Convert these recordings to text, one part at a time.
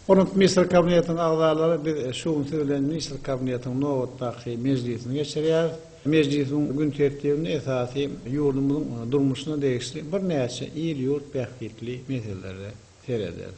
Onun Misr kabinetinin ağzaları bir şuun söylenen Misr kabinetinin nowatdaky meclisine geçirýär. Meclisin gün tertibine esasy ýurdumyzyň durmuşyna degişli bir näçe il ýurt bähgitli meselelerde sereder.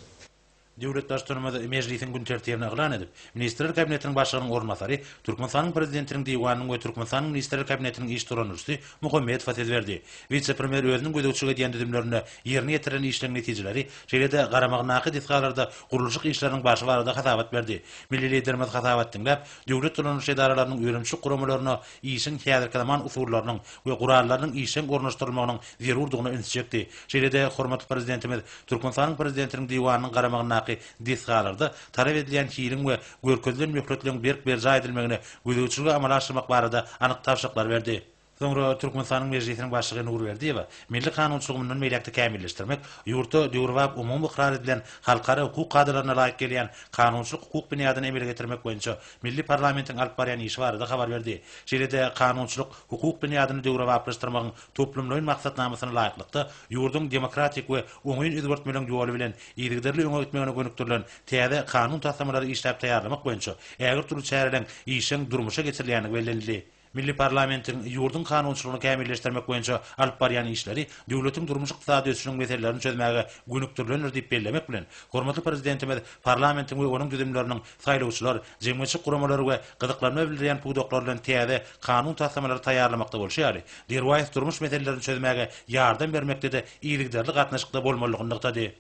Döwlet başçylygymyz meclisin gün tertibine aglan edip, Ministrler Kabinetiniň başlygynyň ornbasary, Türkmenistanyň prezidentiniň diwanynyň we Türkmenistanyň Ministrler Kabinetiniň iş turanysy Muhammed Fatih berdi. Vice-premier özüniň gödekçilige diýen düzümlerini ýerine ýetiren işleň netijeleri şeýle-de garamagnaky disgalarda gurulşyk işleriniň başı barada hasabat berdi. Milli liderimiz hasabat dinläp, döwlet turanýyş edaralarynyň öýrençik guramalaryna işiň häzirki usullarynyň we gurallarynyň işiň ornaşdyrylmagynyň zerurdygyny öňsüçekdi. Şeýle-de hormatly prezidentimiz Türkmenistanyň prezidentiniň diwanynyň garamagnaky disgalarda talep edilen hiýliň we görkezlen möhletleriň berk edilmegine gödekçiligi amala aşyrmak barada anyk tapşyklar berdi. Soňra Türkmenistanyň meclisiniň başlygy Nur Berdiýewa milli kanunçylygymyň meýlekde kämilleşdirmek, ýurtda döwrwap umumy ikrar edilen halkara hukuk kadrlaryna laýyk gelýän kanunçylyk hukuk bunyadyny emele getirmek boýunça milli parlamentiň alyp barýan işi barada habar berdi. Şeýle-de kanunçylyk hukuk bunyadyny döwrwaplaşdyrmagyň toplumlaryň maksatnamasyna laýyklykda ýurdun demokratik we oňyn özgörtmeliň ýoly bilen ýygyderli öňe gitmegine gönükdirilen täze kanun taslamalary işläp taýýarlamak boýunça ägir türlü çäreleň işiň durmuşa geçirilýäni bellenildi. Milli parlamentin ýurdun kanunçylygyny kämilleşdirmek boýunça alyp barýan işleri döwletiň durmuş ykdysady ösüşiniň meselelerini çözmäge gönükdirilendir diýip bellemek bilen hormatly prezidentimiz parlamentin we onuň düzümleriniň saýlawçylar, jemgyýetçi guramalary we gyzyklarma bildirýän puwdoklar bilen täze kanun taslamalary taýýarlamakda bolýar. Derwaýat durmuş meselelerini çözmäge ýardam bermekde-de ýygyderli gatnaşykda bolmalygyny ykdydy.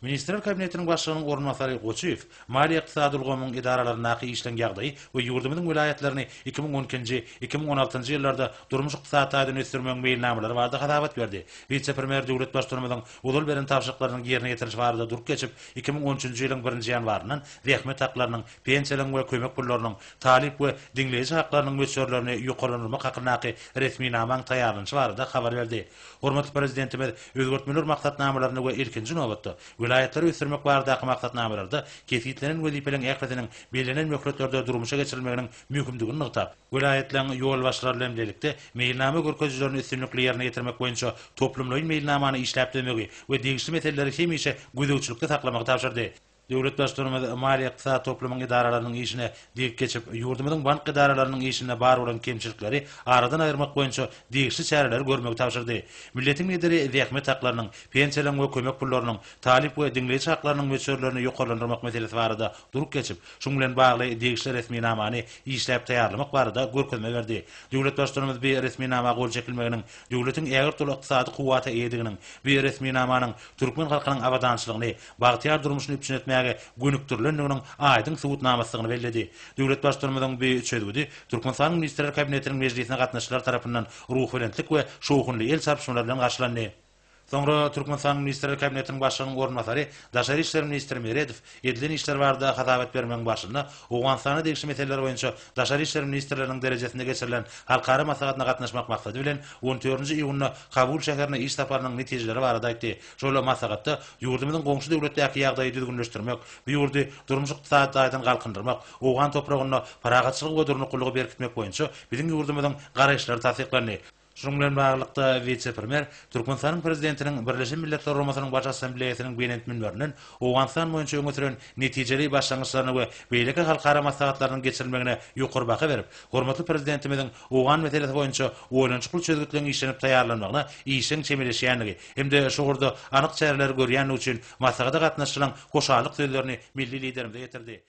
Ministrler Kabinetiniň başlygynyň ornbasary Goçew, maliýe ykdysady ulgamyň idaralarynaky işleň ýagdaýy we ýurdumyzyň wilayatlaryny 2010-2016 ýyllarda durmuş ykdysadyny ösdürmeň meýilnamalary barada hasabat berdi. Vice-premier döwlet başçylygymyzyň ulul beren tapşyryklarynyň ýerine ýetiriliş barada durup geçip 2013-nji ýylyň 1-nji ýanwarynyň zähmet haklarynyň, pensiýalaryň we kömek pullarynyň, talip we diňleýici haklarynyň möçürlerini ýokarlandyrmak hakyndaky resmi namaň taýýarlanyşy barada habar berdi. Hormatly prezidentimiz özgörtmeler maksatnamalaryny we ilkinji nowatda vilayatlary ösdürmek baradaky maksatnamalarda kefitlenen wezipeleň ähretiniň belenen möhletlerde durmuşa geçirilmeginiň mümkindigini ňytap, vilayatlaryň ýol başçylary bilen birlikde meýilnama görkezjilerini üstünlikli ýerine ýetirmek boýunça toplumlaryň meýilnamany işläp dömegi we degişli meseleleri hemişe gödekçilikde saklamagy tapşyrdy. Döwlet başçylygymyz maliýe ykdysady toplumyň idaralarynyň işine diýip geçip, ýurdumyzyň bank idaralarynyň işine bar bolan kemçilikleri aradan aýyrmak boýunça degişli çäreler görmegi tapşyrdy. Milletiň lideri zähmet haklarynyň, pensiýalaryň we kömek pullarynyň, talip we diňleýici haklarynyň möçürlerini ýokarlandyrmak meselesi barada durup geçip, şoň bilen bagly degişli resmi namany işläp taýýarlamak barada görkezme berdi. Döwlet başçylygymyz bir resmi nama gol çekilmeginiň, döwletiň ägir türlü ykdysady kuwaty eýdiginiň, bir resmi namanyň türkmen halkynyň awadançylygyny, bagtyar durmuşyny üpçünetmek gönüktirilendiginiň aýdyň subutnamasyny belledi. Döwlet başçylygymyzyň bir çözgüdi Türkmenistanyň Ministrler Kabinetiniň meclisine gatnaşyklар tarapyndan ruhberentlik we şowhunly el sarpşymalar bilen garşylandy. Soňra Türkmenistanyň Ministrler Kabinetiniň başlygynyň ornbasary, Daşary işler ministri Meredow edilen işler barada hasabat bermeň başlygyna Owganstana degişli meseleler boýunça Daşary işler ministrleriniň derejesinde geçirilen halkara maslahatyna gatnaşmak maksady bilen 14-nji iýuny Kabul şäherine iş saparynyň netijeleri barada aýtdy. Şol maslahatda ýurdumyzyň goňşy döwletdäki ýagdaýy düzgünleşdirmek, bu ýurdy durmuş ykdysadyny galkındyrmak, Owgan topragyna paragatçylyk we durnukullygy berkitmek boýunça biziň ýurdumyzyň garaýşlary tasdiklany. Şoň bilen baglykda vice-premier Türkmenistanyň prezidentiniň Birleşen Milletler Guramasynyň baş assambleýasynyň beýnet minberiniň Owganstan boýunça öňe süren netijeli başlangyçlaryny we beýleki halkara maslahatlarynyň geçirilmegine ýokary baha berip, hormatly prezidentimiziň Owgan meselesi boýunça oýlançyk çözgütlerini işlenip taýýarlanmagyna işiň çemeleşýänligi hemde şuurda anyk çäreler görýän üçin maslahata gatnaşylan goşalyk sözlerini milli liderimize getirdi.